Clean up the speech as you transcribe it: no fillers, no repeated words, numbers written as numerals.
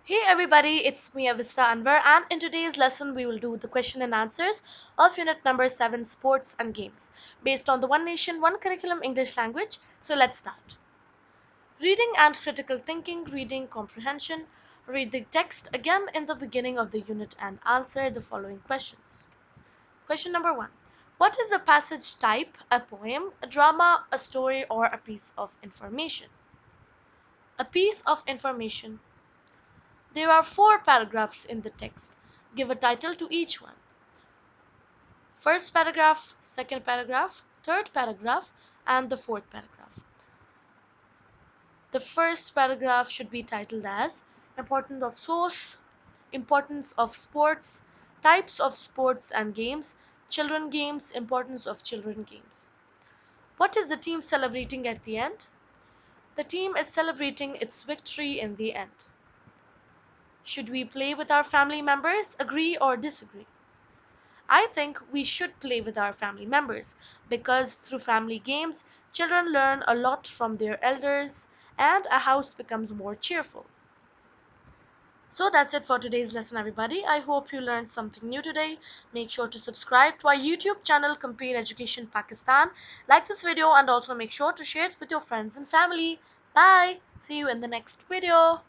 Hey everybody, it's me Awista Anwar, and in today's lesson we will do the question and answers of unit number 7, Sports and Games, based on the One Nation One Curriculum English language. So let's start. Reading and critical thinking, reading comprehension. Read the text again in the beginning of the unit and answer the following questions. Question number 1. What is a passage type? A poem, a drama, a story, or a piece of information? A piece of information. There are four paragraphs in the text. Give a title to each one. First paragraph, second paragraph, third paragraph, and the fourth paragraph. The first paragraph should be titled as Importance of Source, Importance of Sports, Types of Sports and Games, Children Games, Importance of Children Games. What is the team celebrating at the end? The team is celebrating its victory in the end. Should we play with our family members? Agree or disagree? I think we should play with our family members because through family games, children learn a lot from their elders and a house becomes more cheerful. So that's it for today's lesson, everybody. I hope you learned something new today. Make sure to subscribe to our YouTube channel, Compare Education Pakistan. Like this video and also make sure to share it with your friends and family. Bye. See you in the next video.